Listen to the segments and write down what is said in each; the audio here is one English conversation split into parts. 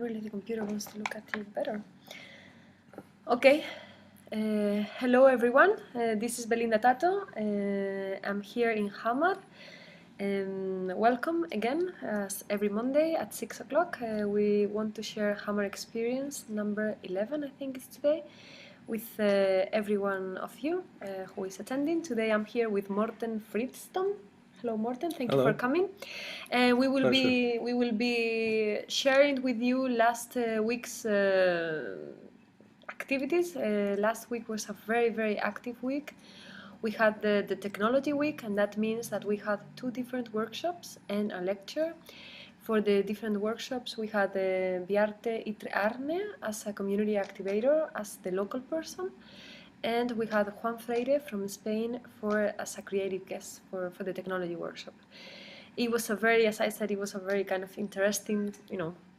Really, the computer wants to look at it better. Okay. Hello, everyone. This is Belinda Tato. I'm here in Hamar. Welcome again, as every Monday at 6 o'clock. We want to share Hamar experience number 11, I think it's today, with every one of you who is attending. Today I'm here with Morten Fridston. Hello, Morten. Thank you for coming. We will be sharing with you last week's activities. Last week was a very active week. We had the technology week, and that means that we had 2 different workshops and a lecture. For the different workshops, we had Bjarte Itre Arne as a community activator, as the local person, and we had Juan Freire from Spain as a creative guest for the technology workshop. It was a very, as I said, it was a very kind of interesting,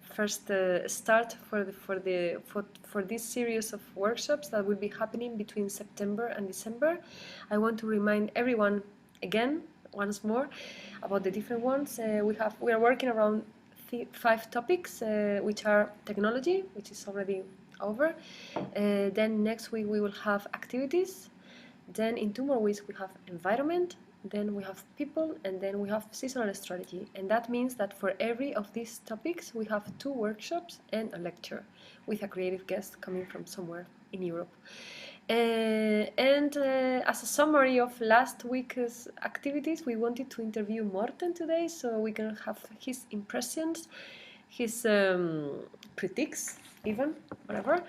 first start for this series of workshops that will be happening between September and December. I want to remind everyone again, once more, about the different ones. We are working around 5 topics, which are technology, which is already over. Then next week we will have activities. Then in 2 more weeks we have environment. Then we have people, and then we have seasonal strategy. And that means that for every of these topics we have 2 workshops and a lecture with a creative guest coming from somewhere in Europe. As a summary of last week's activities, we wanted to interview Morten today, so we can have his impressions, his critiques, even, whatever.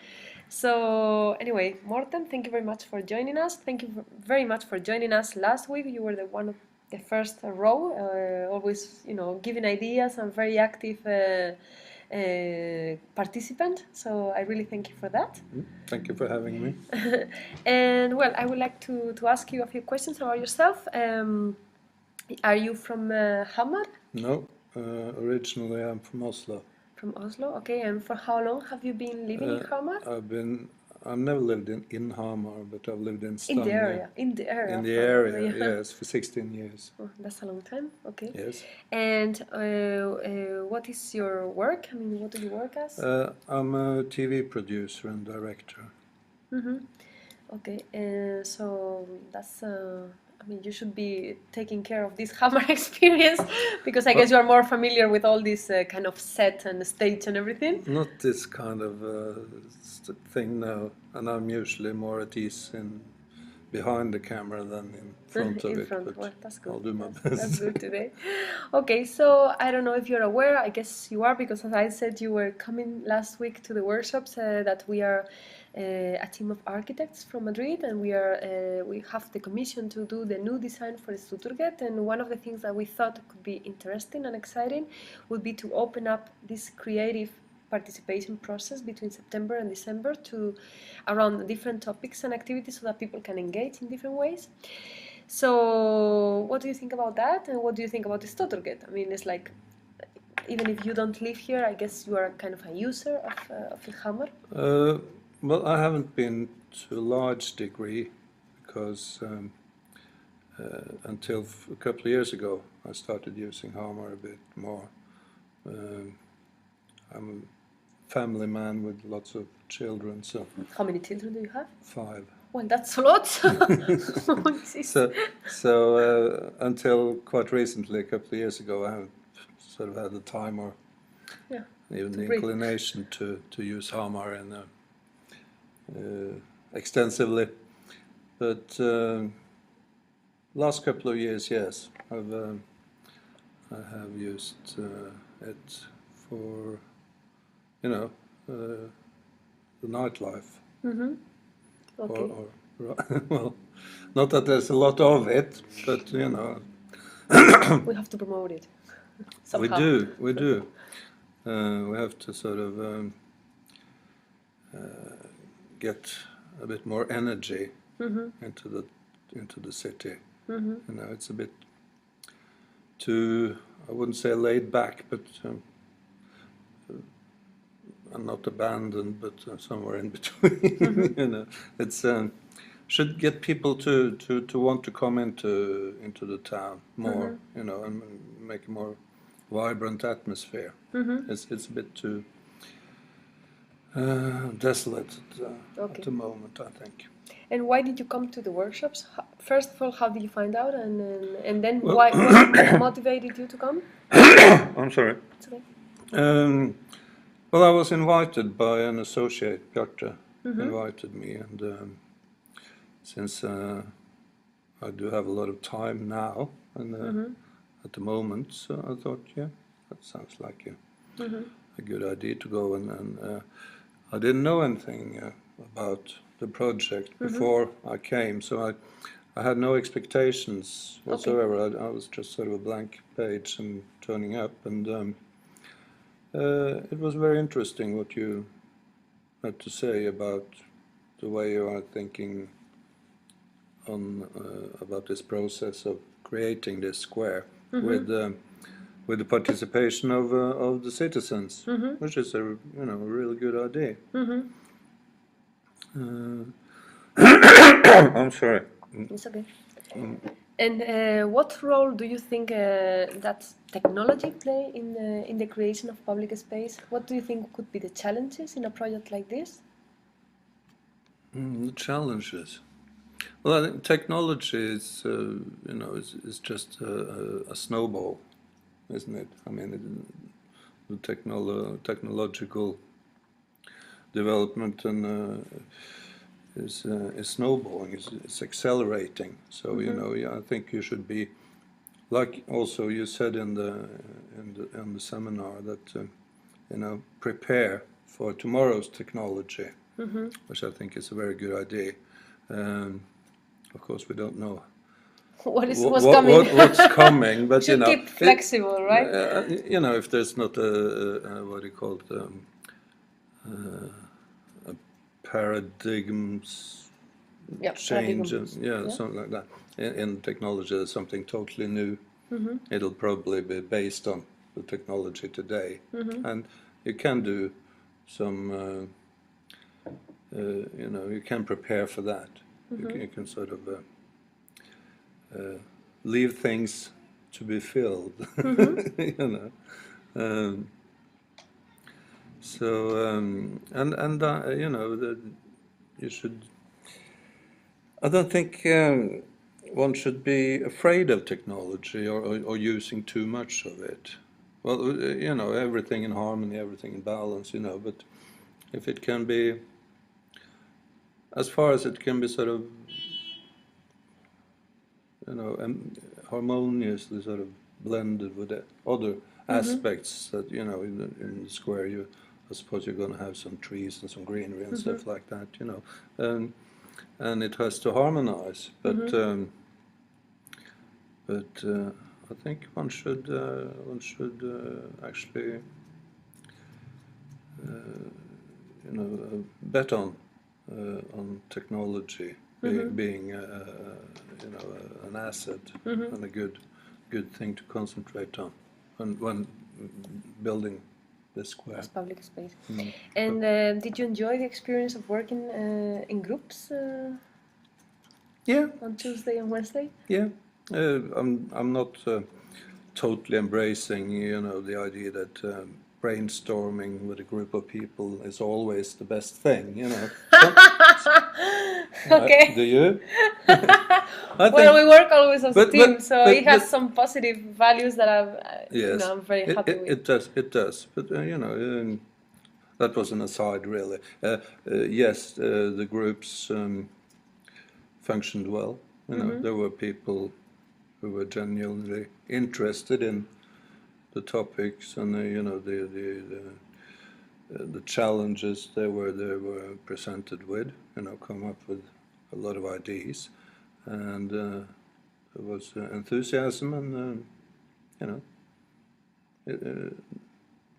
So anyway, Morten, thank you very much for joining us. Thank you very much for joining us last week. You were one of the first row, always, giving ideas, and very active participant. So I really thank you for that. Thank you for having me. And well, I would like to ask you a few questions about yourself. Are you from Hamar? No, originally I'm from Oslo. From Oslo, okay. And for how long have you been living in Hamar? I've never lived in Hamar, but I've lived in Stavanger. In the area. Yes, for 16 years. Oh, that's a long time. Okay. Yes. And what is your work? I mean, what do you work as? I'm a TV producer and director. Okay. So that's. I mean, you should be taking care of this Hamar experience, because I guess you are more familiar with all this kind of set and stage and everything. Not this kind of thing, no. And I'm usually more at ease behind the camera than in front of it. But well, that's good. I'll do my best. That's good today. Okay, so I don't know if you're aware. I guess you are, because as I said, you were coming last week to the workshops. That we are a team of architects from Madrid, and we have the commission to do the new design for Stuttgart. And one of the things that we thought could be interesting and exciting would be to open up this creative participation process between September and December around different topics and activities, so that people can engage in different ways. So what do you think about that, and what do you think about the Stuttgart? I mean, it's like, even if you don't live here, I guess you are kind of a user of Hamar. Well, I haven't been to a large degree, because until a couple of years ago I started using Hamar a bit more. I'm a family man with lots of children, so... How many children do you have? 5. Well, that's a lot. So until quite recently, a couple of years ago, I haven't sort of had the time or even the inclination to use Hamar extensively. But last couple of years, yes, I have used it for, the nightlife. Okay. Well, not that there's a lot of it, but we have to promote it somehow. We do. We have to sort of get a bit more energy into the city. It's a bit too, I wouldn't say laid back, but not abandoned, but somewhere in between. It's should get people to want to come into the town more, and make a more vibrant atmosphere. It's a bit too Desolate Okay. at the moment, I think. And why did you come to the workshops? First of all, how did you find out, and then Well- why what motivated you to come? I'm sorry. It's okay. Well, I was invited by an associate, Bjarte, Mm-hmm. invited me, and since I do have a lot of time now, and Mm-hmm. at the moment, so I thought, yeah, that sounds like Mm-hmm. a good idea to go, and I didn't know anything about the project before I came, so I had no expectations whatsoever. I was just sort of a blank page and turning up, and it was very interesting what you had to say about the way you are thinking on about this process of creating this square with the participation of the citizens, which is a a really good idea. I'm sorry. It's okay. And what role do you think that technology play in the creation of public space? What do you think could be the challenges in a project like this? The challenges. Well, I think technology is, is just a snowball, isn't it? I mean, the technological development and is snowballing, is accelerating. So yeah, I think you should be, like also you said in the seminar, that prepare for tomorrow's technology, which I think is a very good idea. Of course, we don't know What's coming? what's coming, but Should keep flexible, right? if there's not a what do you call it, a paradigms Yeah, change, paradigms. yeah, something like that. In technology, there's something totally new. It'll probably be based on the technology today, and you can do some. You can prepare for that. You can sort of leave things to be filled. You should. I don't think one should be afraid of technology or using too much of it. Well, everything in harmony, everything in balance, but if it can be, as far as it can be sort of, harmoniously sort of blended with the other aspects that, in the square, I suppose you're going to have some trees and some greenery and stuff like that, and it has to harmonize, but I think one should actually bet on technology being an asset and a good thing to concentrate on when building the square. As public space. And did you enjoy the experience of working in groups Yeah, on Tuesday and Wednesday? yeah. I'm not totally embracing, the idea that brainstorming with a group of people is always the best thing, Okay. Do you? Well, we work always as a but- team, but- so but- it has but- some positive values that Yes, I'm very happy with. It does. It does. But that was an aside, really. Yes, the groups functioned well. There were people who were genuinely interested in the topics and the challenges they were presented with. Come up with a lot of ideas, and there was enthusiasm, and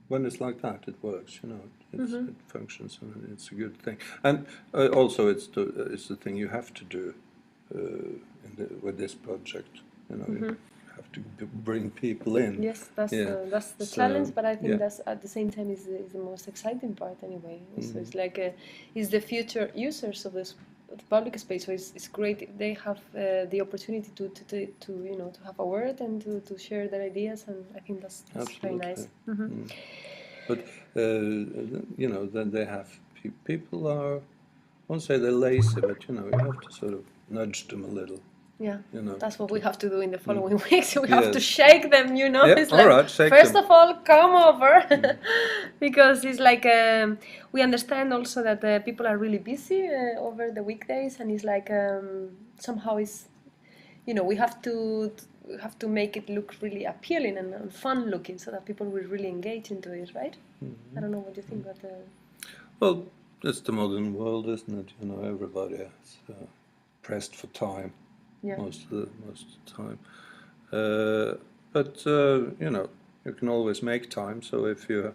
when it's like that, it works. It functions, and it's a good thing. And also, it's the thing you have to do with this project. You have to bring people in. Yes, that's the So, challenge, but I think yeah. that's at the same time is the most exciting part anyway. So it's like it's the future users of this the public space. So it's great if they have the opportunity to to have a word and to share their ideas, and I think that's very Absolutely. nice. But then they have people are. I won't say they're lazy, but you have to sort of nudge them a little. Yeah, that's what to, we have to do in the following weeks. We have to yes. shake them, Yeah, It's all like, right, shake first them. of all, come over. Because it's like, we understand also that people are really busy over the weekdays, and it's like, somehow it's, we have to make it look really appealing and fun looking, so that people will really engage into it, right? I don't know what you think, but Well, it's the modern world, isn't it? Everybody is pressed for time yeah. most of the time. But you can always make time. So if you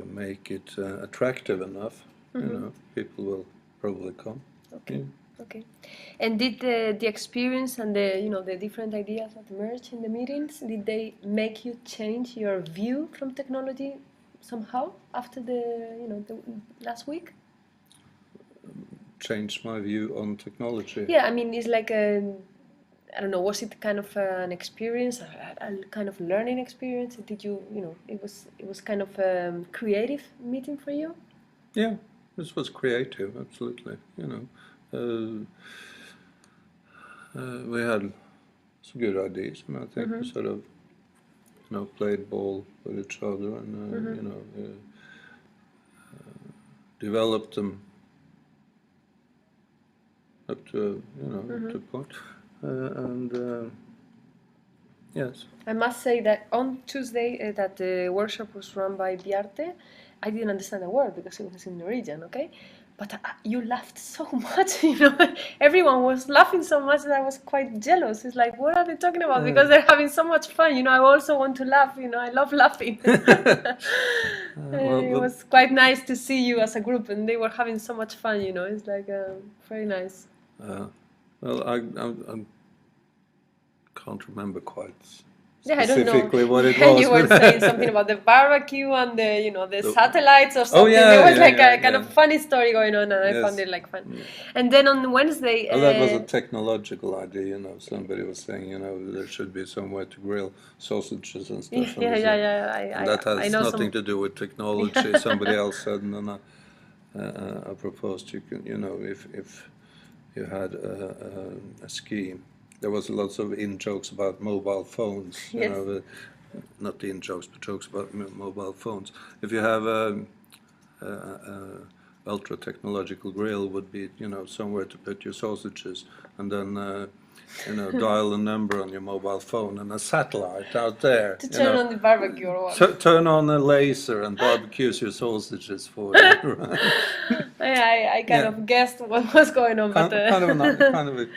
make it attractive enough, people will probably come. Okay. Yeah. Okay. And did the experience and the different ideas that emerged in the meetings, did they make you change your view from technology somehow after the last week? Changed my view on technology. Yeah, I mean, it's like I don't know, was it kind of an experience, a kind of learning experience? Did it was kind of a creative meeting for you? Yeah, this was creative, absolutely. We had some good ideas, and I think we sort of, played ball with each other, and developed them up to up to a point, and yes. I must say that on Tuesday, that the workshop was run by Biarte, I didn't understand a word because it was in Norwegian, okay? But you laughed so much, Everyone was laughing so much that I was quite jealous. It's like, what are they talking about? Because they're having so much fun, I also want to laugh, I love laughing. It was quite nice to see you as a group, and they were having so much fun, It's like very nice. Well, I can't remember quite Yeah, I don't know. specifically what it was. You were saying something about the barbecue and the satellites or something. yeah, there was yeah, like a yeah, kind of funny story going on, and I found Yes. it like fun. And then on Wednesday, Well, that was a technological idea, Somebody was saying, there should be somewhere to grill sausages and stuff. yeah. And that I has know nothing to do with technology. Somebody else said, and then I proposed you can, if you had a scheme. There was lots of in-jokes about mobile phones, Yes. not the in-jokes, but jokes about mobile phones. If you have a ultra-technological grill, would be, somewhere to put your sausages, and then, dial a number on your mobile phone, and a satellite out there. To turn on the barbecue or what? Turn on a laser and barbecues your sausages for you. Right? I kind of guessed what was going on, but kind of a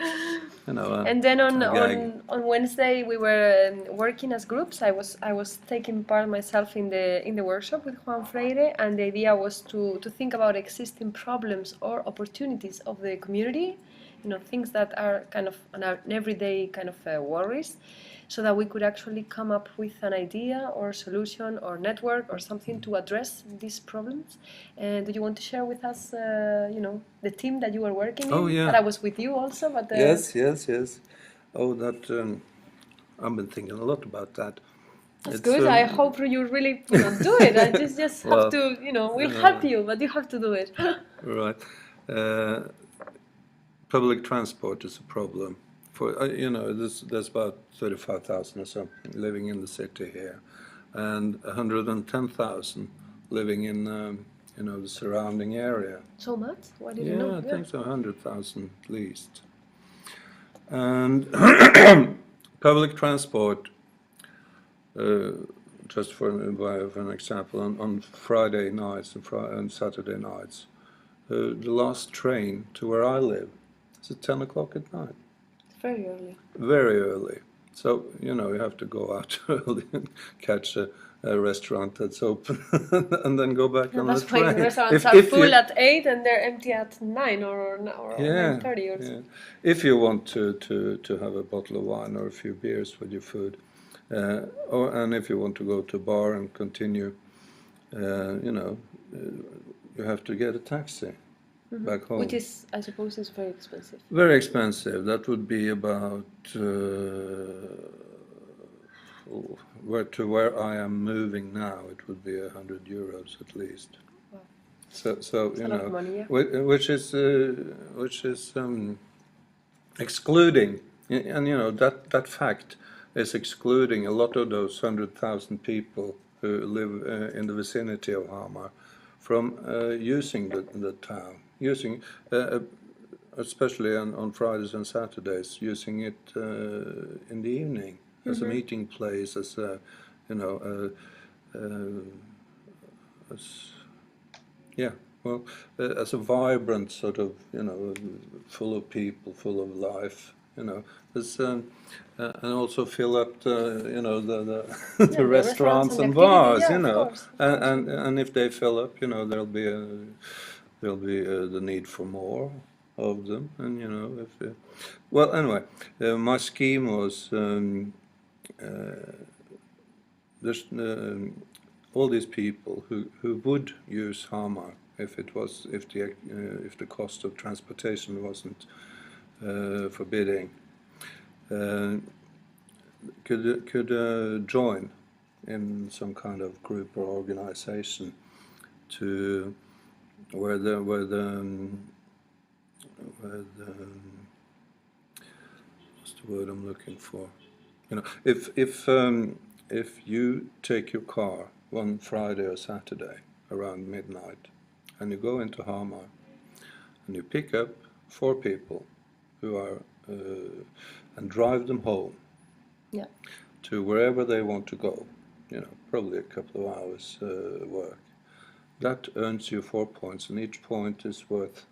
and then gag. on Wednesday we were working as groups. I was taking part myself in the workshop with Juan Freire, and the idea was to think about existing problems or opportunities of the community, things that are kind of an everyday kind of worries, so that we could actually come up with an idea or solution or network or something to address these problems. And do you want to share with us, the team that you were working in? Oh, yeah. That I was with you also, but Yes. Oh, that I've been thinking a lot about that. That's good. I hope you really, do it. I just have to, we'll help you, but you have to do it. Right. Public transport is a problem. There's about 35,000 or something living in the city here, and 110,000 living in the surrounding area. So much? Why did you know? Yeah, I think so, 100,000 at least. And public transport, just for an example, on Friday nights and Saturday nights, the last train to where I live is at 10 o'clock at night. It's very early. Very early. So, you have to go out early and catch a restaurant that's open and then go back on the train. That's why restaurants are full at 8 and they're empty at 9 or 9:30 or something. If you want to have a bottle of wine or a few beers with your food, and if you want to go to a bar and continue, you have to get a taxi back home. Which is, I suppose, is very expensive. Very expensive. That would be about where I am moving now, it would be 100 euros at least. Wow. So It's you a lot of know, money, yeah. which is excluding, and you know that fact is excluding a lot of those 100,000 people who live in the vicinity of Hamar from using the town, using especially on Fridays and Saturdays, using it in the evening as a meeting place, as a, you know, as, yeah, well, as a vibrant sort of, you know, full of people, full of life, you know, as, and also fill up the, you know, Yeah, the restaurants the and activity, bars, yeah, you of know, course, of course. and if they fill up, you know, there'll be the need for more of them, and you know, if well, anyway, my scheme was there's all these people who would use Hamar if the cost of transportation wasn't forbidding, could join in some kind of group or organization to where the what's the word I'm looking for? You know, if you take your car one Friday or Saturday around midnight, and you go into Hamar, and you pick up 4 people who are and drive them home, Yeah. to wherever they want to go, you know, probably a couple of hours work. That earns you 4 points, and each point is worth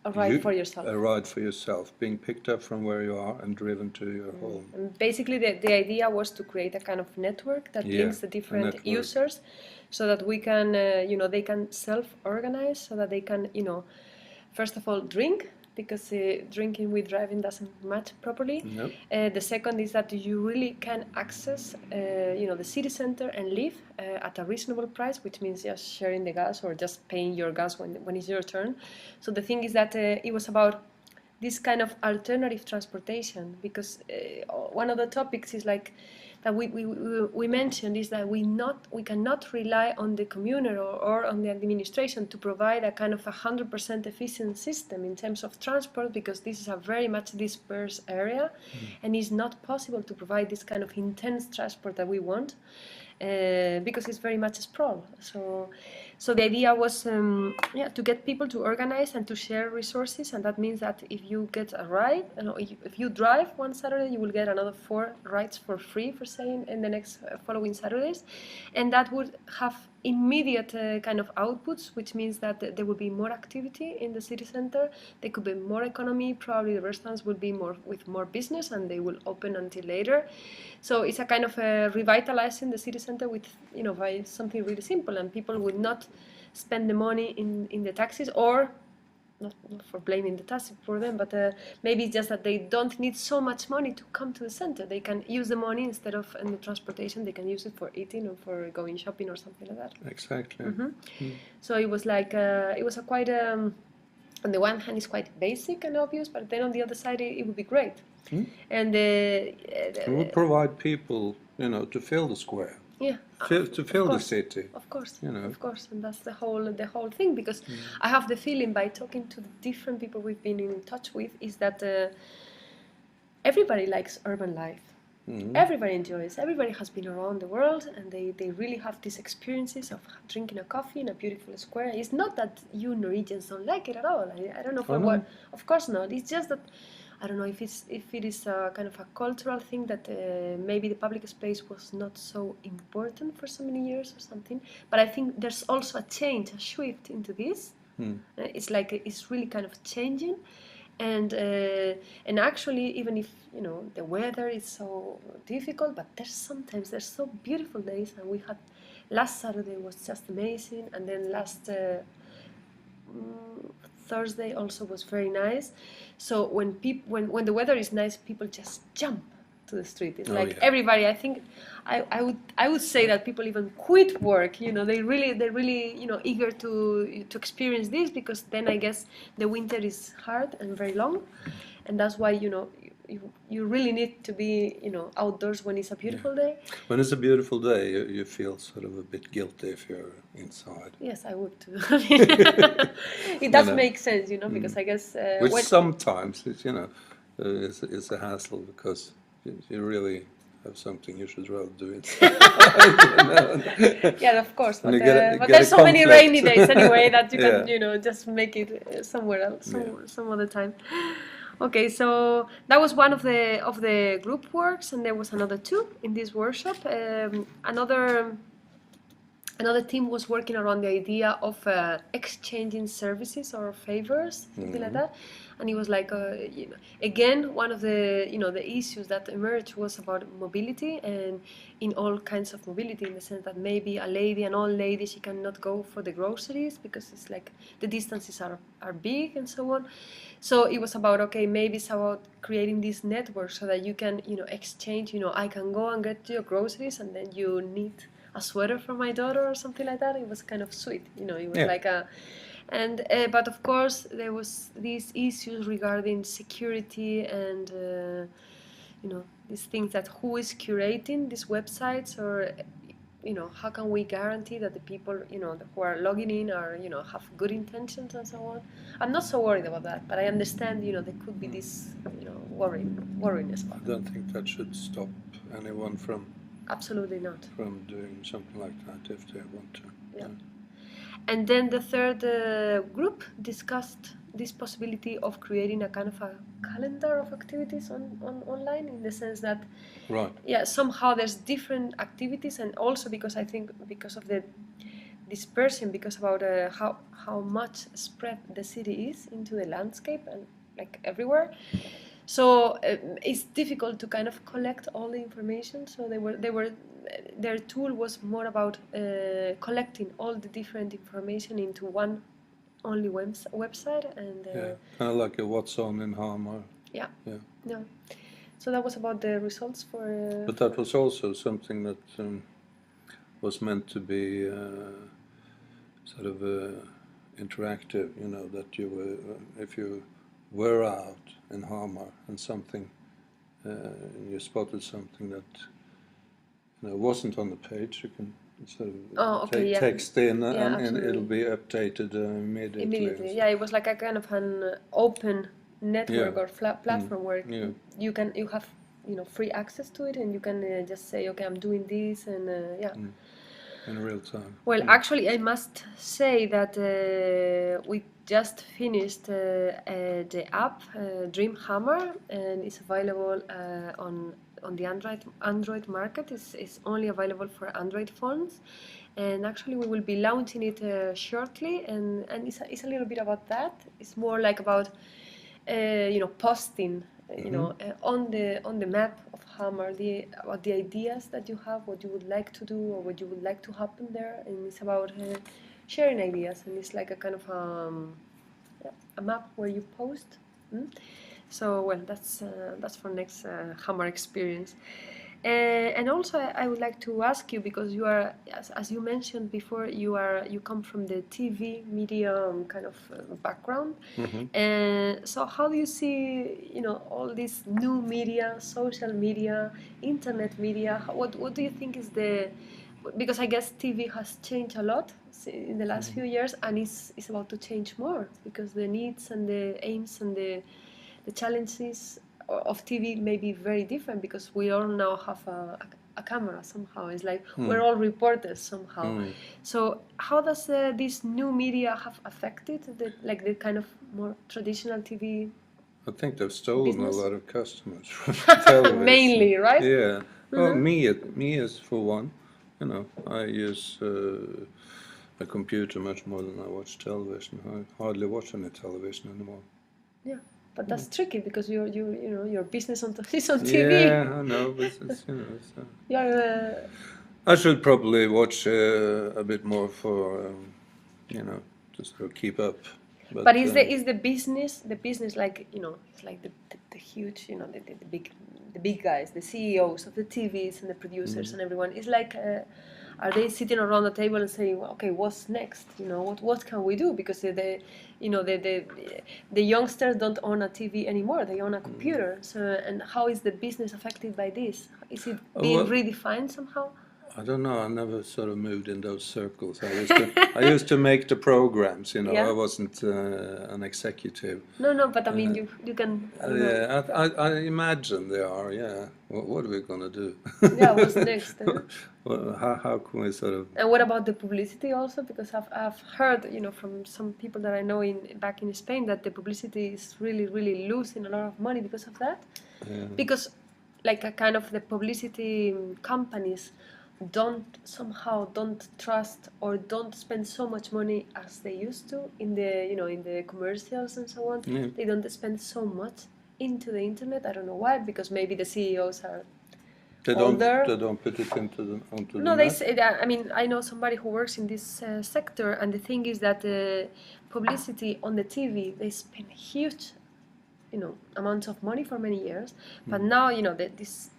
A ride for yourself. a ride for yourself, being picked up from where you are and driven to your home. And basically, the idea was to create a kind of network that links the different users, so that we can, you know, they can self-organize, so that they can, you know, first of all, drink, because drinking with driving doesn't match properly. Nope. The second is that you really can access, you know, the city center and live at a reasonable price, which means just sharing the gas or just paying your gas when it's your turn. So the thing is that it was about this kind of alternative transportation, because one of the topics is like that we mentioned is that we cannot rely on the commuter or on the administration to provide a kind of 100% efficient system in terms of transport, because this is a very much dispersed area, and it's not possible to provide this kind of intense transport that we want. Because it's very much sprawl. So the idea was to get people to organize and to share resources, and that means that if you get a ride, if you drive one Saturday, you will get another 4 rides for free, for saying, in the next following Saturdays, and that would have immediate kind of outputs, which means that there will be more activity in the city center. There could be more economy. Probably the restaurants will be with more business, and they will open until later. So it's a kind of revitalizing the city center with, you know, by something really simple, and people would not spend the money in the taxis, or not for blaming the taxi for them, but maybe it's just that they don't need so much money to come to the center. They can use the money instead of in the transportation. They can use it for eating or for going shopping or something like that. Exactly. So it was like it was a quite on the one hand it's quite basic and obvious, but then on the other side it would be great. And it would provide people, you know, to fill the square. Yeah, to fill the city. Of course, you know. Of course, and that's the whole thing, because I have the feeling, by talking to the different people we've been in touch with, is that everybody likes urban life. Everybody enjoys. Everybody has been around the world, and they really have these experiences of drinking a coffee in a beautiful square. It's not that you Norwegians don't like it at all. I don't know for what. Of course not. It's just that I don't know if it is a kind of a cultural thing that maybe the public space was not so important for so many years or something. But I think there's also a change, a shift into this. It's like it's really kind of changing, and actually, even if, you know, the weather is so difficult, but there's so beautiful days, and we had last Saturday was just amazing, and then last Thursday also was very nice. So when the weather is nice, people just jump to the street. It's everybody. I think I would say that people even quit work. You know, they're really, you know, eager to experience this, because then I guess the winter is hard and very long, and that's why, you know, you really need to be, outdoors when it's a beautiful day. When it's a beautiful day, you feel sort of a bit guilty if you're inside. Yes, I would too. It does make sense, because I guess Which sometimes is a hassle because you really have something you should rather do inside. Yeah, of course. But, get there's a so many conflict. rainy days anyway that you can, Yeah. just make it somewhere else, some other time. Okay, so that was one of the group works, and there was another two in this workshop. Another team was working around the idea of exchanging services or favors, something like that. And it was like, again, one of the the issues that emerged was about mobility, and in all kinds of mobility, in the sense that maybe an old lady, she cannot go for the groceries because it's like the distances are big and so on. So it was about, okay, maybe it's about creating this network so that you can exchange. I can go and get your groceries, and then you need a sweater for my daughter or something like that. It was kind of sweet, it was like a, and but of course there was these issues regarding security and these things, that who is curating these websites, or how can we guarantee that the people who are logging in are have good intentions and so on. I'm not so worried about that, but I understand there could be this worrying about I don't think that should stop anyone from absolutely not doing something like that if they want to. Yeah. And then the third group discussed this possibility of creating a kind of a calendar of activities on online, in the sense that somehow there's different activities, and also because I think because of the dispersion, because about how much spread the city is into the landscape and like everywhere. So it's difficult to kind of collect all the information. So their tool was more about collecting all the different information into one only website, and kind of like a what's on in Hamar. Yeah. So that was about the results for. But that was also something that was meant to be sort of interactive. That you were, if you were out in Hamar and something, and you spotted something that wasn't on the page, you can sort of take text in, and it'll be updated immediately. Yeah, it was like a kind of an open network or platform where you have free access to it, and you can just say, okay, I'm doing this, and in real time. Well, actually, I must say that we just finished the app Dream Hammer, and it's available on the Android market. It's only available for Android phones, and actually we will be launching it shortly. And it's a little bit about that. It's more like about posting. On the map of Hamar, about the ideas that you have, what you would like to do, or what you would like to happen there, and it's about sharing ideas, and it's like a kind of a map where you post. So well, that's for next Hamar experience. And also, I would like to ask you, because you are, as you mentioned before, you come from the TV media kind of background. So how do you see, all this new media, social media, internet media? What do you think is because I guess TV has changed a lot in the last few years, and it's about to change more, because the needs and the aims and the challenges of TV may be very different, because we all now have a camera somehow. It's like we're all reporters somehow. So how does this new media have affected the kind of more traditional TV? I think they've stolen business? A lot of customers from television. Mainly, right? Yeah. Well, me as for one, I use a computer much more than I watch television. I hardly watch any television anymore. Yeah. But that's tricky, because your business is on TV. Yeah, I know, but I should probably watch a bit more for to sort of keep up. But is the business like it's like the huge the big guys, the CEOs of the TVs and the producers and everyone is like are they sitting around the table and saying, well, okay, what's next? You know, what can we do? Because the youngsters don't own a TV anymore; they own a computer. So, and how is the business affected by this? Is it being redefined somehow? I don't know. I never sort of moved in those circles. I used to make the programs. You know, Yeah. I wasn't an executive. No, but I mean, you can. I don't know. Yeah, I imagine they are. Yeah. What are we gonna do? Yeah, what's next? Well, how can we sort of? And what about the publicity also? Because I've heard, you know, from some people that I know back in Spain that the publicity is really losing a lot of money because of that. Yeah. Because, like, a kind of the publicity companies don't trust or don't spend so much money as they used to in the commercials and so on. Yeah. They don't spend so much into the internet. I don't know why, because maybe the CEOs are older. They don't put it onto No, the they net? say that. I mean, I know somebody who works in this sector, and the thing is that the publicity on the TV, they spend huge, amounts of money for many years. But now, this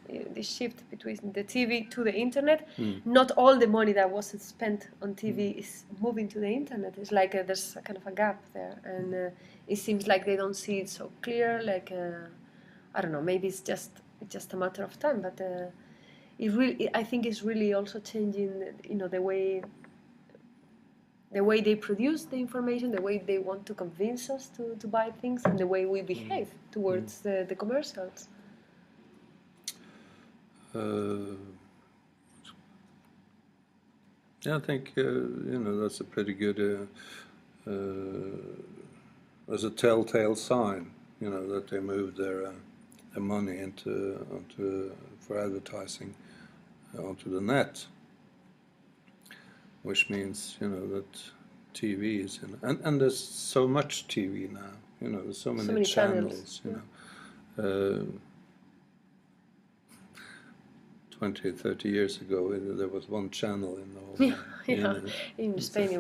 shift between the TV to the internet, not all the money that was spent on TV is moving to the internet. It's like there's a kind of a gap there, and it seems like they don't see it so clear. Like I don't know, maybe it's just a matter of time, but. I think it's really also changing, the way they produce the information, the way they want to convince us to buy things, and the way we behave towards the commercials. Yeah, I think that's a pretty good. As a telltale sign, that they move their money onto for advertising onto the net, which means that TV is and there's so much TV now. There's so many channels. 20, 30 years ago, there was one channel in the whole. Yeah. In Spain,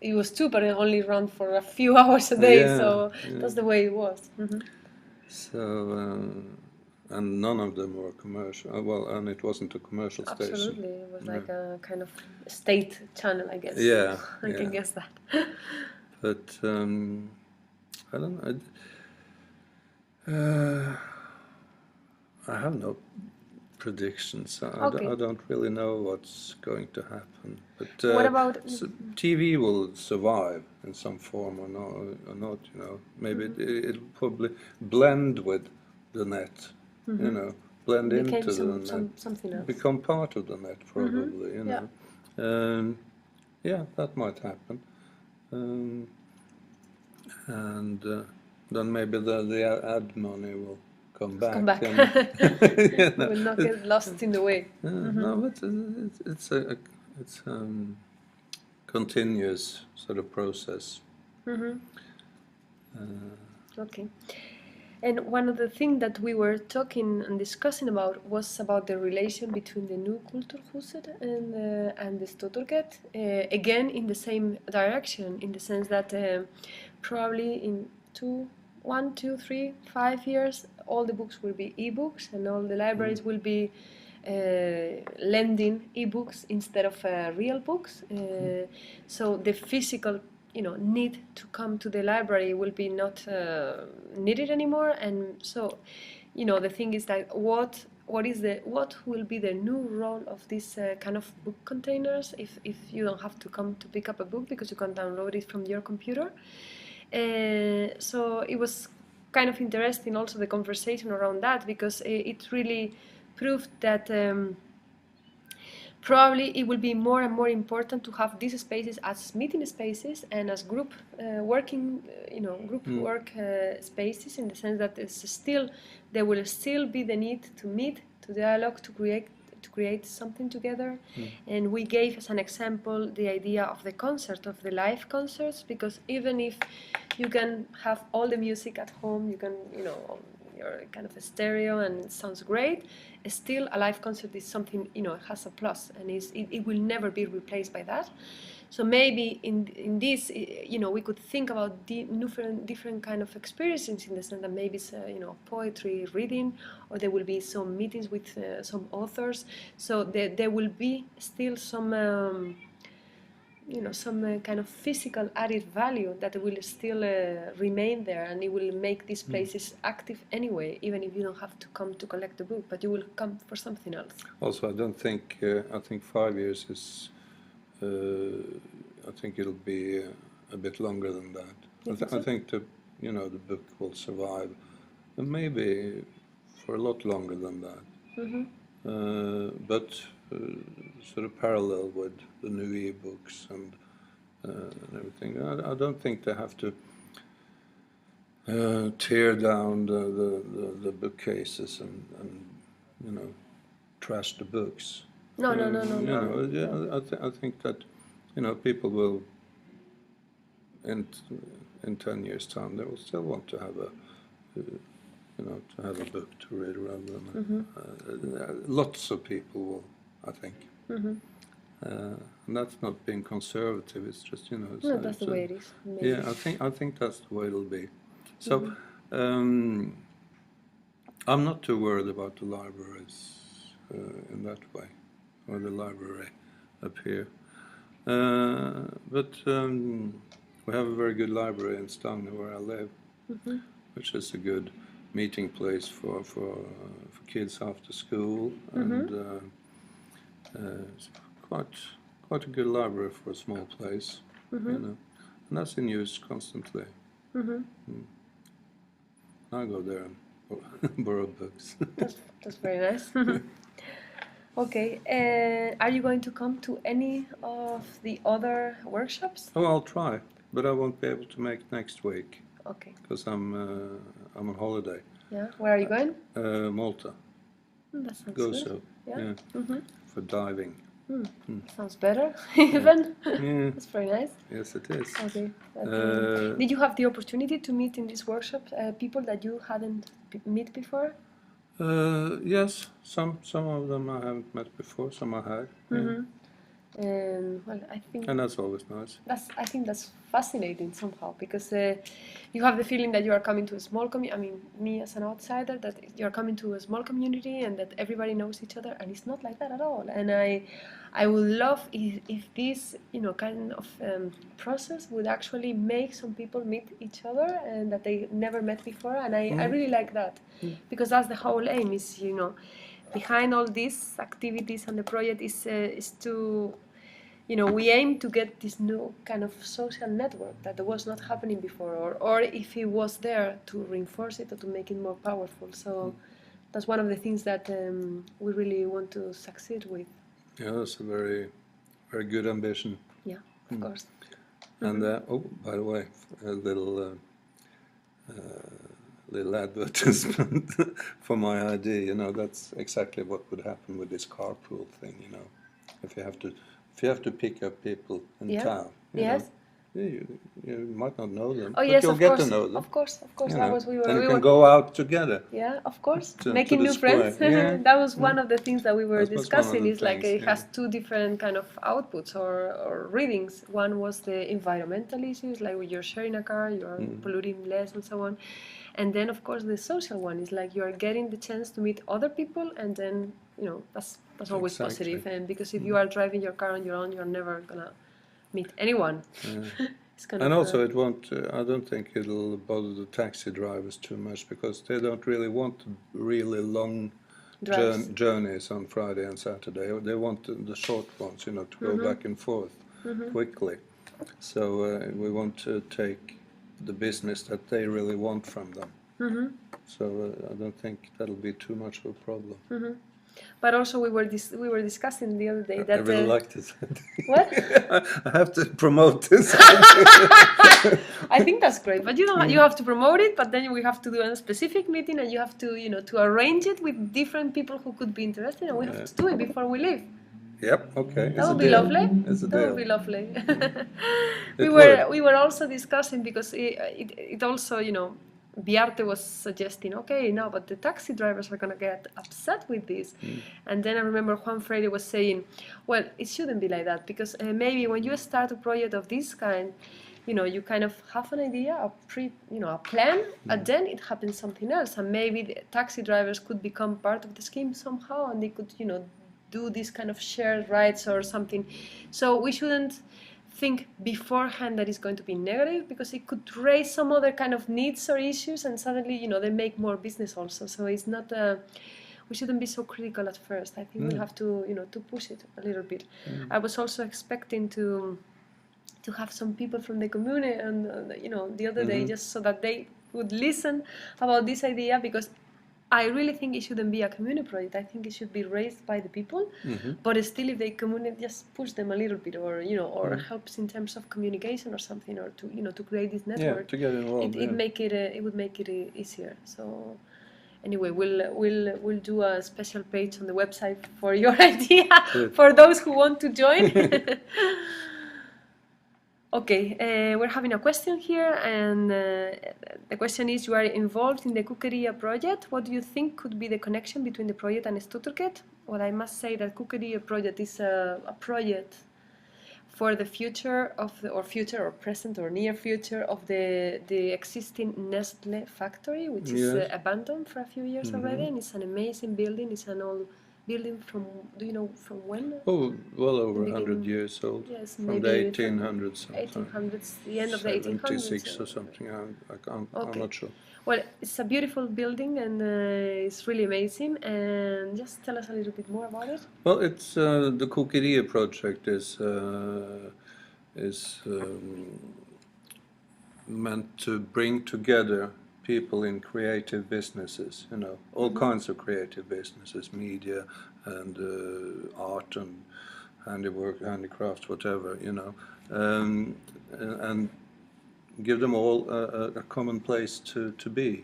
it was two, but it only ran for a few hours a day. So that's the way it was. Mm-hmm. So. And none of them were commercial. Well, and it wasn't a commercial station. Absolutely, it was like a kind of state channel, I guess. Yeah, I can guess that. But I don't know. I have no predictions. I don't really know what's going to happen. But what about TV will survive in some form or not? Maybe it'll probably blend with the net. Blend into the net, something else. become part of the net, probably. Yeah, that might happen. And then maybe the ad money will come back. And, will not get lost in the way. No, but it's continuous sort of process. Okay. And one of the things that we were talking and discussing about was about the relation between the new Kulturhuset and the Stoturget, again in the same direction, in the sense that probably in 1, 2, 3, 5 years, all the books will be e-books, and all the libraries will be lending e-books instead of real books. So the physical need to come to the library will be not needed anymore, and so the thing is that what will be the new role of these kind of book containers if you don't have to come to pick up a book because you can download it from your computer. So it was kind of interesting also the conversation around that, because it really proved that probably it will be more and more important to have these spaces as meeting spaces and as group working, work spaces, in the sense that there will still be the need to meet, to dialogue, to create something together. And we gave as an example the idea of the concert, of the live concerts, because even if you can have all the music at home, you can your kind of a stereo and it sounds great, still a live concert is something, it has a plus, and it will never be replaced by that. So maybe in this, we could think about different kind of experiences, in the sense that maybe it's poetry reading, or there will be some meetings with some authors. So there will be still some some kind of physical added value that will still remain there, and it will make these places active anyway, even if you don't have to come to collect the book, but you will come for something else. Also, I think 5 years is. I think it'll be a bit longer than that. I think the book will survive, and maybe for a lot longer than that. But sort of parallel with the new e-books and everything, I don't think they have to tear down the bookcases and trash the books. No. I think that people will in 10 years' time they will still want to have a book to read rather than lots of people will, I think. And that's not being conservative. It's just that's the way it is. Maybe. Yeah, I think that's the way it'll be. So I'm not too worried about the libraries in that way, or the library up here. But we have a very good library in Stange where I live, which is a good meeting place for kids after school, and it's quite a good library for a small place, and that's in use constantly. I go there and borrow books. That's very nice. Okay, are you going to come to any of the other workshops? Oh, I'll try, but I won't be able to make next week. Okay. Because I'm on holiday. Yeah. Where are you going? Malta. That sounds Gozo. good. Yeah. For diving. Sounds better, even. Yeah. That's very nice. Yes, it is. Okay. Did you have the opportunity to meet in this workshop people that you hadn't met before? Yes, some of them I haven't met before, some I have. Yeah. Well, I think, and that's always nice. I think that's fascinating somehow, because you have the feeling that you are coming to a small community. I mean, me as an outsider, that you are coming to a small community and that everybody knows each other, and it's not like that at all. And I would love if this kind of process would actually make some people meet each other and that they never met before. And I really like that, because that's the whole aim. Is behind all these activities and the project is to we aim to get this new kind of social network that was not happening before, or if it was there, to reinforce it or to make it more powerful. So that's one of the things that we really want to succeed with. Yeah, that's a very, very good ambition. Yeah, of course. And by the way, a little advertisement for my idea. That's exactly what would happen with this carpool thing. If you have to pick up people in town. Yes. You might not know them, Oh, but yes, you'll of get course. to know them. Of course. That was and you can go out together. Yeah, of course. To Making the new square. friends. Yeah. That was one of the things that we were That was one of discussing. the Is like things, it has two different kind of outputs or readings. One was the environmental issues, like when you're sharing a car, you're polluting less and so on. And then, of course, the social one is like you're getting the chance to meet other people, and then that's always Exactly. positive. And because if you are driving your car on your own, you're never gonna meet anyone. It's kind And of, also, it won't. I don't think it'll bother the taxi drivers too much, because they don't really want really long drives. journeys on Friday and Saturday. They want the short ones, to go back and forth quickly. So we want to take the business that they really want from them. So I don't think that'll be too much of a problem. But also we were discussing the other day that I really like this. What? I have to promote this. I think that's great, but you have to promote it, but then we have to do a specific meeting, and you have to to arrange it with different people who could be interested, and we have to do it before we leave. Yep. Okay. That would be lovely. That would be lovely. We were also discussing, because it also Biarte was suggesting, okay, no, but the taxi drivers are going to get upset with this. And then I remember Juan Freire was saying, well, it shouldn't be like that, because maybe when you start a project of this kind, you kind of have an idea, a plan, and then it happens something else. And maybe the taxi drivers could become part of the scheme somehow, and they could, do this kind of shared rights or something. So we shouldn't think beforehand that it's going to be negative, because it could raise some other kind of needs or issues, and suddenly they make more business also. So it's not we shouldn't be so critical at first. I think we'll have to to push it a little bit. I was also expecting to have some people from the community, and the other day, just so that they would listen about this idea, because I really think it shouldn't be a community project. I think it should be raised by the people, but still, if the community just push them a little bit, or or helps in terms of communication or something, or to to create this network, to get involved, it would make it easier. So anyway, we'll do a special page on the website for your idea for those who want to join. Okay, we're having a question here, and the question is: you are involved in the Cookeria project. What do you think could be the connection between the project and Stuttgart? Well, I must say that Cookeria project is a project for the future of future or present or near future of the existing Nestle factory, which is abandoned for a few years already, and it's an amazing building. It's an old building from, do you know from when? Oh, well over 100 years old. Yes, from maybe the 1800s. 1800s, the end of the 1800s. 76 or something, I'm not sure. Well, it's a beautiful building, and it's really amazing. And just tell us a little bit more about it. Well, it's the Cookeria project is meant to bring together people in creative businesses, all kinds of creative businesses, media and art and handiwork, handicrafts, whatever, and give them all a common place to be,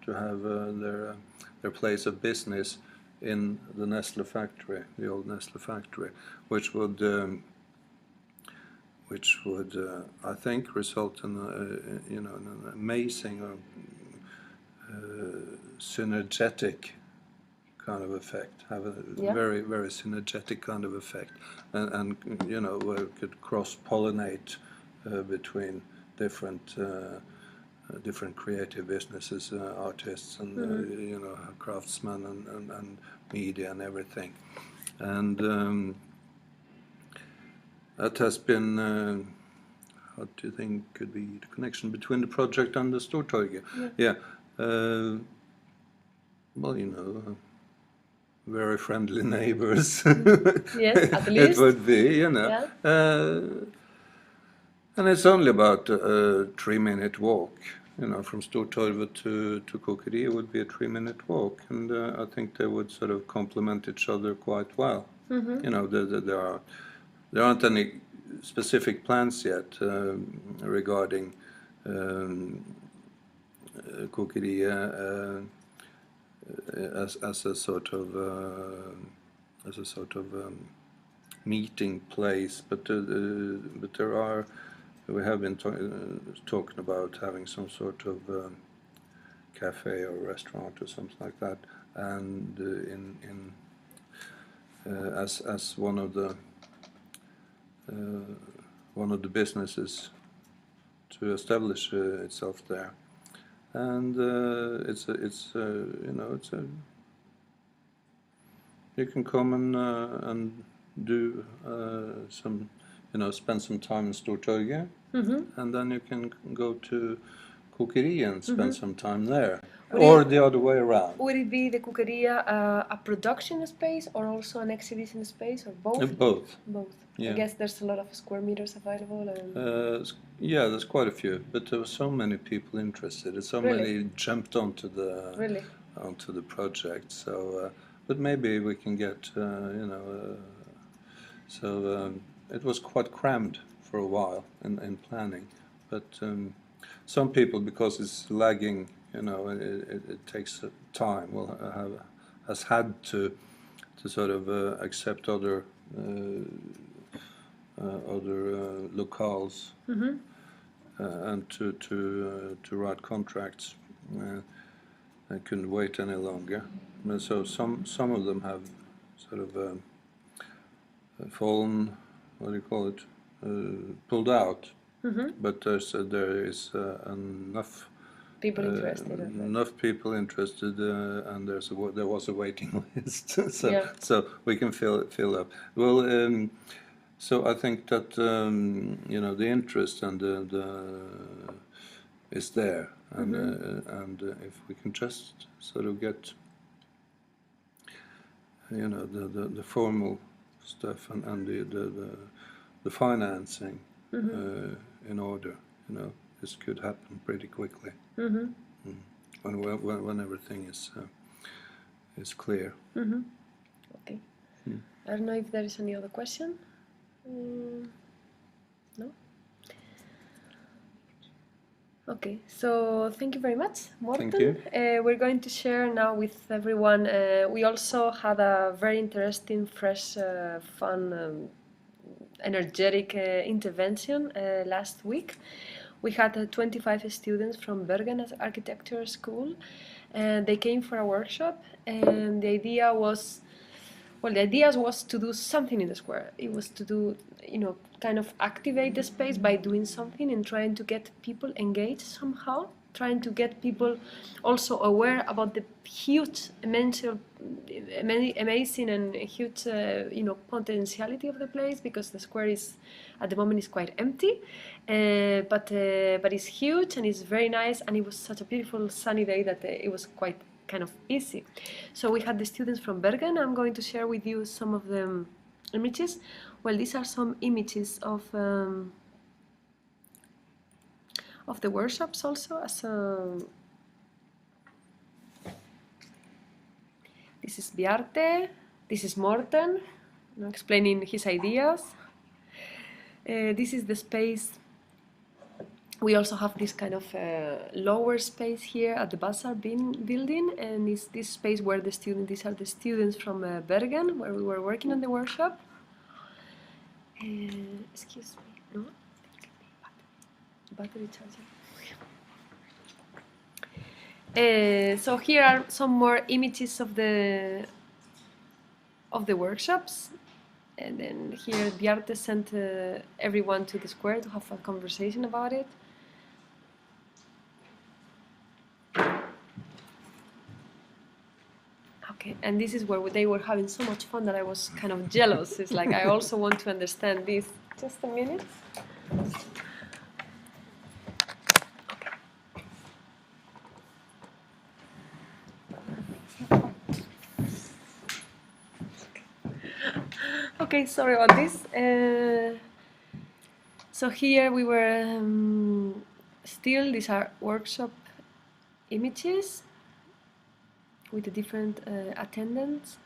to have their place of business in the Nestle factory, the old Nestle factory, which would I think result in an amazing synergetic kind of effect, have a very, very synergetic kind of effect, and where it could cross-pollinate between different creative businesses, artists and craftsmen and media and everything, and that has been what do you think could be the connection between the project and the Stortorget? Well, very friendly neighbors. Yes, at least. It would be, and it's only about a 3-minute walk. From Stortorget to Cookeria would be a 3-minute walk, and I think they would sort of complement each other quite well. There aren't any specific plans yet regarding Cookeria as a sort of meeting place, but we have been talking about having some sort of cafe or restaurant or something like that, and as one of the businesses to establish itself there, and you can come and do some, spend some time in Stortorget, and then you can go to Cookeria and spend some time there. Or the other way around. Would it be the Cookeria a production space or also an exhibition space, or both? Both. Both. Yeah. I guess there's a lot of square meters available. Yeah, there's quite a few, but there were so many people interested. So many jumped onto the project. So, but maybe we can get, so it was quite crammed for a while in planning, but some people, because it's lagging, it takes time. Has had to sort of accept other locales and to write contracts I couldn't wait any longer. So some of them have sort of fallen, what do you call it, pulled out. But there is enough People interested. enough people interested, and there was a waiting list, so Yeah. so we can fill up. Well, so I think that the interest and the is there, and if we can just sort of get the formal stuff and the financing in order, this could happen pretty quickly. When everything is clear. Okay. I don't know if there is any other question. No? Okay, so thank you very much, Morten. Thank you. We're going to share now with everyone. We also had a very interesting, fresh, fun, energetic intervention last week. We had 25 students from Bergen Architecture School, and they came for a workshop, and the idea was to do something in the square. It was to do, kind of activate the space by doing something and trying to get people engaged somehow, trying to get people also aware about the huge, amazing and huge, potentiality of the place, because the square at the moment is quite empty, but it's huge and it's very nice, and it was such a beautiful sunny day that it was quite kind of easy. So we had the students from Bergen. I'm going to share with you some of the images. Well, these are some images of the workshops also. This is Bjarte. This is Morten, explaining his ideas. This is the space. We also have this kind of lower space here at the Bazaar building, and it's this space where these are the students from Bergen, where we were working on the workshop. Excuse me, no? Battery charger. So here are some more images of the workshops. And then here Bjarte sent everyone to the square to have a conversation about it. Okay, and this is where they were having so much fun that I was kind of jealous. It's like, I also want to understand this. Just a minute. Okay, sorry about this. So here we were still, these are workshop images with the different attendants.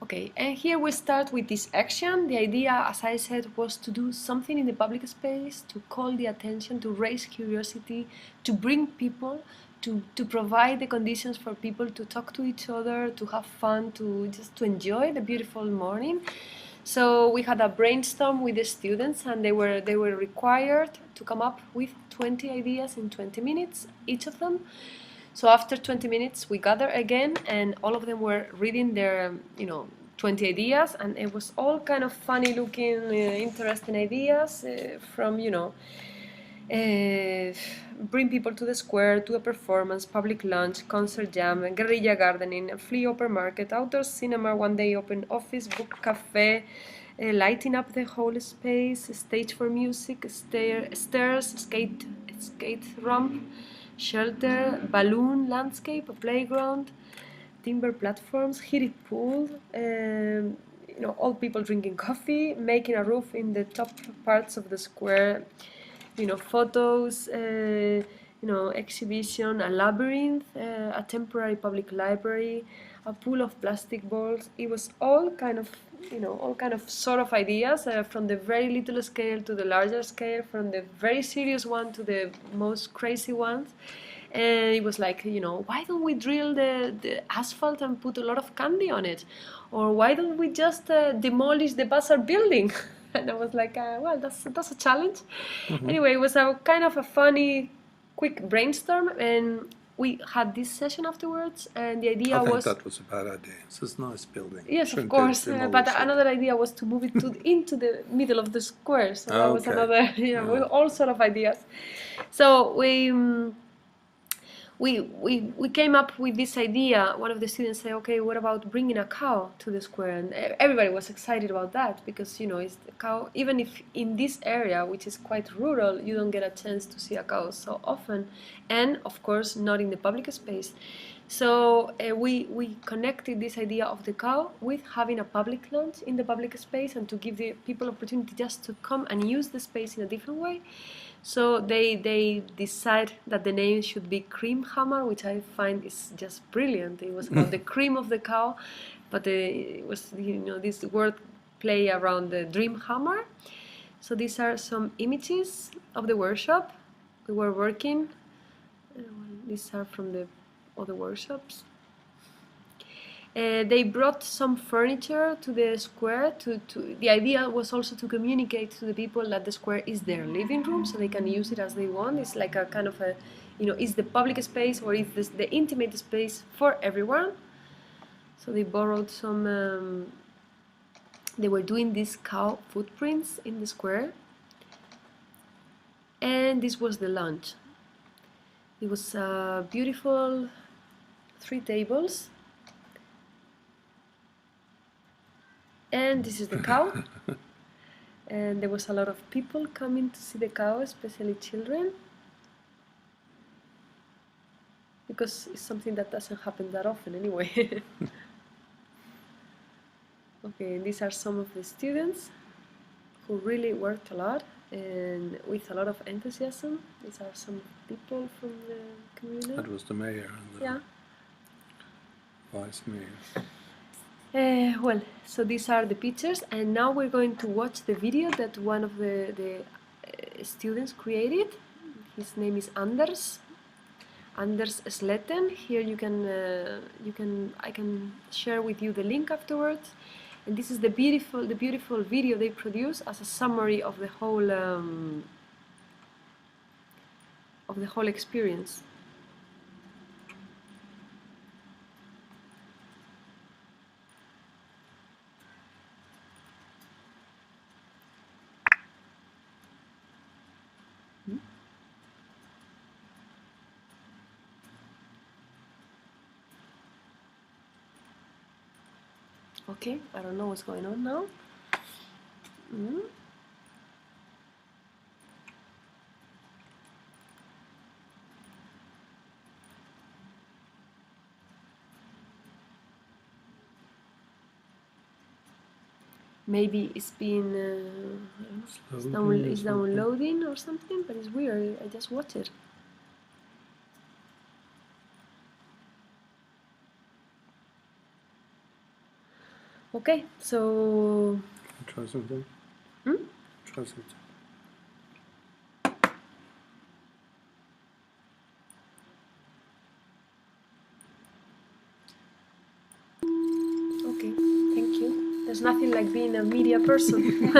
Okay, and here we start with this action. The idea, as I said, was to do something in the public space, to call the attention, to raise curiosity, to bring people, to provide the conditions for people to talk to each other, to have fun, to enjoy the beautiful morning. So we had a brainstorm with the students, and they were required to come up with 20 ideas in 20 minutes, each of them. So after 20 minutes, we gather again, and all of them were reading their, 20 ideas, and it was all kind of funny-looking, interesting ideas from, bring people to the square, to a performance, public lunch, concert jam, guerrilla gardening, a flea open market, outdoor cinema, one-day open office, book cafe, lighting up the whole space, stage for music, stairs, skate ramp, shelter, balloon landscape, a playground, timber platforms, heated pool, old people drinking coffee, making a roof in the top parts of the square, photos, exhibition, a labyrinth, a temporary public library, a pool of plastic balls. It was all kind of, sort of ideas, from the very little scale to the larger scale, from the very serious one to the most crazy ones. And it was like, why don't we drill the asphalt and put a lot of candy on it? Or why don't we just demolish the Bazaar building? And I was like, well, that's a challenge. Anyway, it was a kind of a funny quick brainstorm, and we had this session afterwards, and the idea I think was... that was a bad idea. It's a nice building. Yes, of Shouldn't course, demolish but it? another idea was to move it into the middle of the square, so that was Okay. another, with all sort of ideas. So we came up with this idea. One of the students said, okay, what about bringing a cow to the square? And everybody was excited about that, because, you know, it's the cow, even if in this area, which is quite rural, you don't get a chance to see a cow so often, and of course not in the public space. So we connected this idea of the cow with having a public lunch in the public space, and to give the people opportunity just to come and use the space in a different way. So they decide that the name should be Cream Hammer, which I find is just brilliant. It was about the cream of the cow, but it was, you know, this word play around the dream hammer. So these are some images of the workshop we were working. These are from the other workshops. They brought some furniture to the square. The idea was also to communicate to the people that the square is their living room, so they can use it as they want. It's like a kind of a, you know, is the public space or is this the intimate space for everyone? So they borrowed some. They were doing these cow footprints in the square, and this was the lunch. It was beautiful 3 tables. And this is the cow, and there was a lot of people coming to see the cow, especially children, because it's something that doesn't happen that often anyway. Okay, these are some of the students who really worked a lot and with a lot of enthusiasm. These are some people from the community. That was the mayor and the vice mayor. Well, so these are the pictures, and now we're going to watch the video that one of the students created. His name is Anders Sletten. Here I can share with you the link afterwards. And this is the beautiful video they produce as a summary of the whole experience. Okay, I don't know what's going on now. Maybe it's been it's downloading or something, but it's weird. I just watch it. Okay, so... Try something. Hmm? Try something. Okay, thank you. There's nothing like being a media person.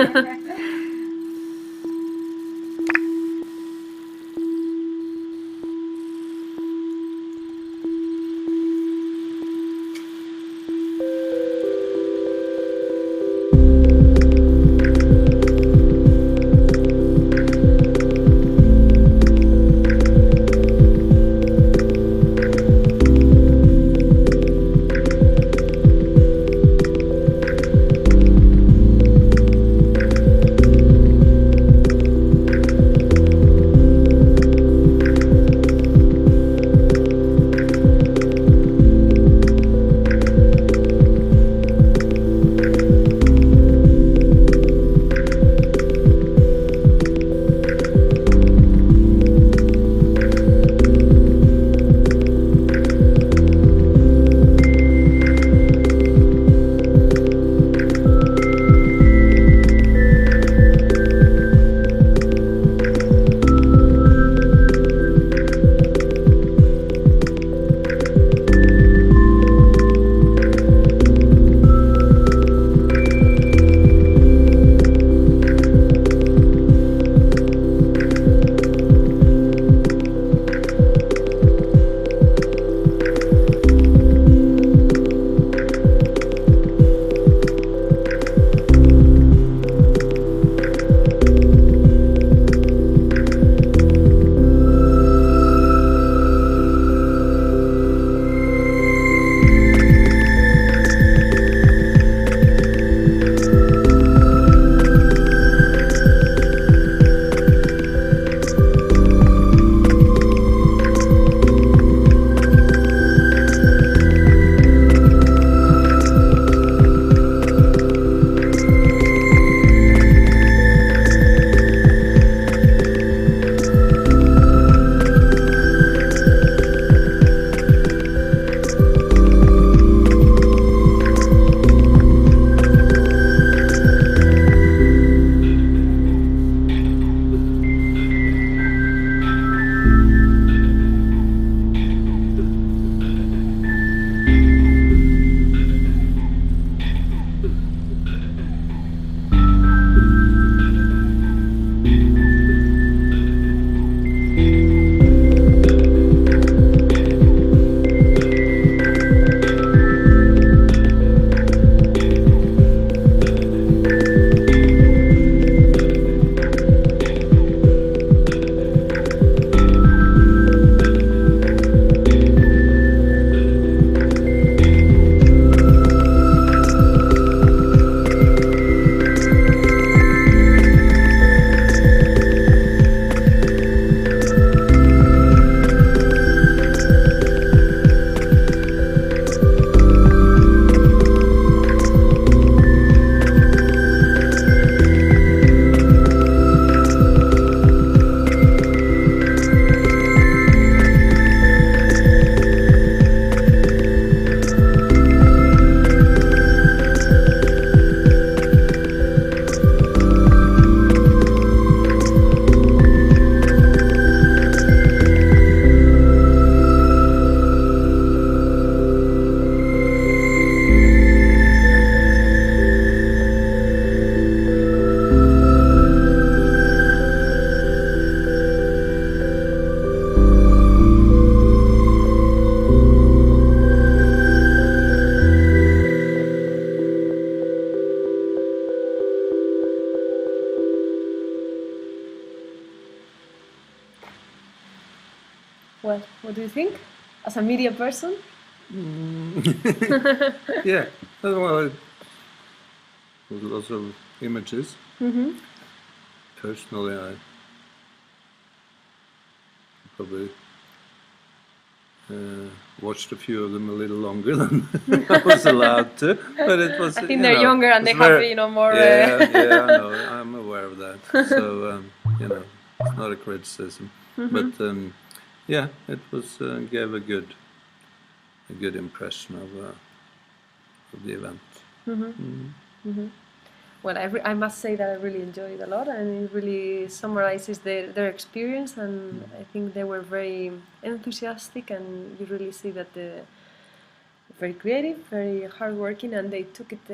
What do you think? As a media person? Yeah, well, with lots of images. Personally, I probably watched a few of them a little longer than I was allowed to, but it was. I think they're younger and they have, more. Yeah, yeah, I know. I'm aware of that. So it's not a criticism, but yeah, it was gave a good impression of the event. Well, I must say that I really enjoyed it a lot, and it really summarizes their experience, and I think they were very enthusiastic, and you really see that they're very creative, very hardworking, and they took it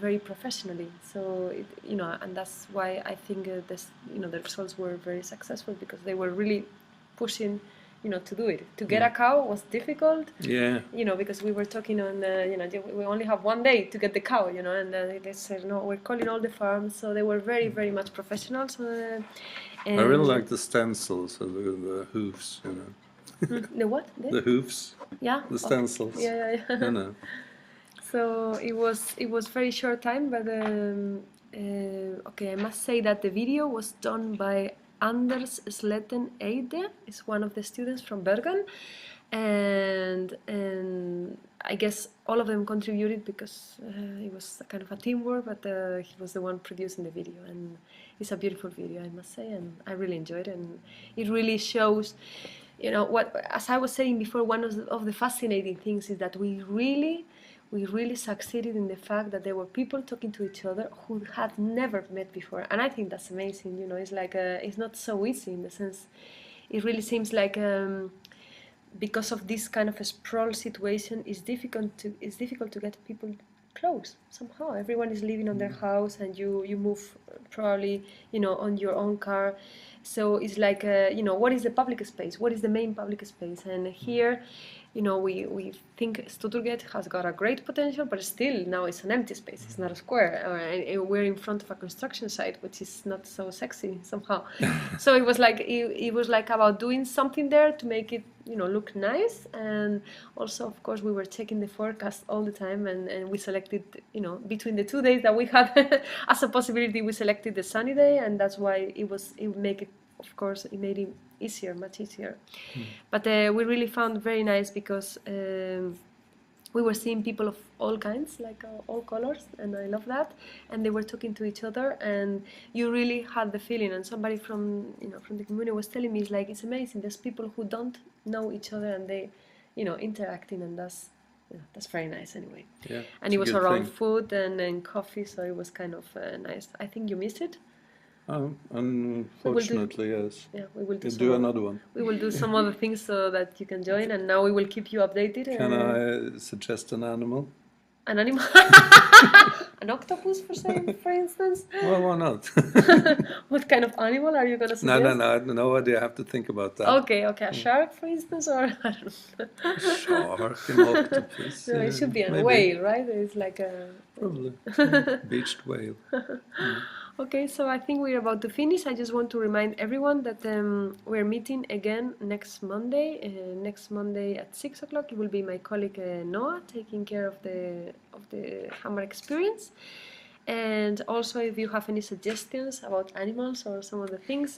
very professionally. So, and that's why I think the results were very successful, because they were really pushing to do it. To get a cow was difficult. Yeah. Because we were talking on, we only have one day to get the cow, and they said, no, we're calling all the farms. So they were very, very much professionals. I really like the stencils of the hoofs, The what? The hoofs. Yeah. The stencils. Yeah. So it was very short time, but okay, I must say that the video was done by Anders Sletten Eide, is one of the students from Bergen, and I guess all of them contributed, because it was kind of a teamwork, but he was the one producing the video, and it's a beautiful video, I must say, and I really enjoyed it, and it really shows, what, as I was saying before, one of the fascinating things is that we really succeeded in the fact that there were people talking to each other who had never met before, and I think that's amazing. It's like it's not so easy, in the sense, it really seems like because of this kind of a sprawl situation, it's difficult to get people close somehow. Everyone is living on their house, and you move probably on your own car. So it's like what is the public space? What is the main public space? And here, we think Stuttgart has got a great potential, but still now it's an empty space. It's not a square. We're in front of a construction site, which is not so sexy somehow. So it was like about doing something there to make it look nice. And also, of course, we were checking the forecast all the time, and we selected between the 2 days that we had as a possibility, we selected the sunny day, and that's why it made it easier, much easier. But we really found very nice, because we were seeing people of all kinds, like all colors, and I love that. And they were talking to each other, and you really had the feeling. And somebody from the community was telling me, it's amazing. There's people who don't know each other, and they interacting, and that's very nice anyway. Yeah, and it was around food and coffee, so it was kind of nice. I think you missed it. Unfortunately, yes. Yeah, we will do another one. We will do some other things so that you can join, and now we will keep you updated. Can I suggest an animal? An animal? An octopus, for instance? Well, why not? What kind of animal are you going to suggest? No, I have no idea. I have to think about that. Okay, a shark, for instance, or I don't know. Shark, an octopus. No, it should be a whale, right? It's like a... Probably. Beached whale. Okay, so I think we're about to finish. I just want to remind everyone that we're meeting again next Monday. Next Monday at 6 o'clock, it will be my colleague Noah taking care of the Hamar experience. And also, if you have any suggestions about animals or some of the things,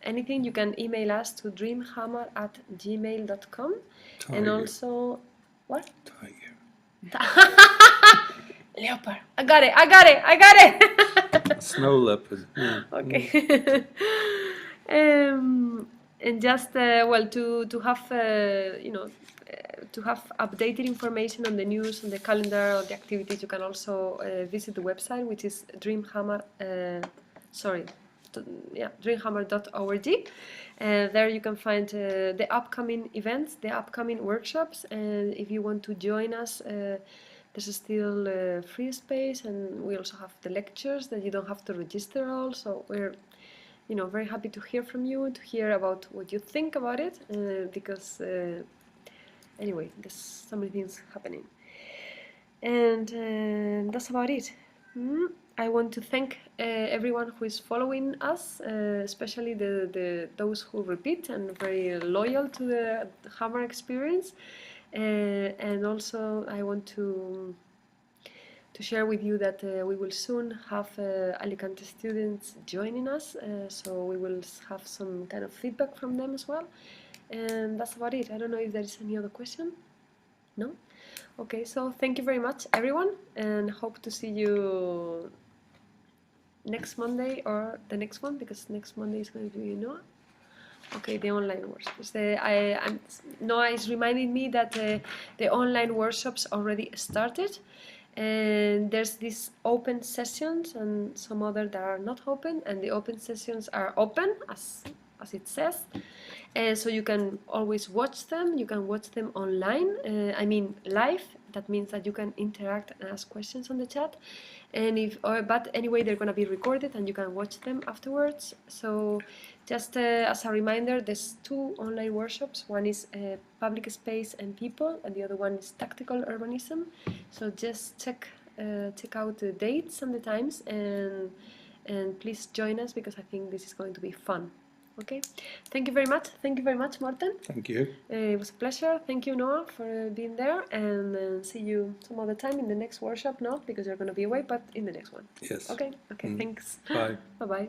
anything, you can email us to dreamhammer@gmail.com. And also, what? Tiger. Leopard. I got it. Snow leopard. Yeah. Okay. And just to have to have updated information on the news, on the calendar, on the activities, you can also visit the website, which is dreamhammer.org. There you can find the upcoming events, the upcoming workshops, and if you want to join us, there's still free space, and we also have the lectures that you don't have to register all. So we're very happy to hear from you, to hear about what you think about it, because anyway, there's so many things happening. And that's about it. I want to thank everyone who is following us, especially those who repeat and very loyal to the Hamar experience. And also I want to share with you that we will soon have Alicante students joining us, so we will have some kind of feedback from them as well. And that's about it. I don't know if there is any other question. No? Okay, so thank you very much, everyone, and hope to see you next Monday or the next one, because next Monday is going to be Noah. Okay, the online workshops. Noah is reminding me that the online workshops already started, and there's these open sessions and some other that are not open, and the open sessions are open as it says. So you can always watch them. You can watch them online. I mean live. That means that you can interact and ask questions on the chat. But anyway, they're gonna be recorded and you can watch them afterwards. So just as a reminder, there's 2 online workshops. One is public space and people, and the other one is tactical urbanism. So just check out the dates and the times, and please join us, because I think this is going to be fun. Okay, thank you very much. Thank you very much, Morten. Thank you. It was a pleasure. Thank you, Noah, for being there, and see you some other time in the next workshop. Not because you're going to be away, but in the next one. Yes. Okay. Thanks. Bye. Bye-bye.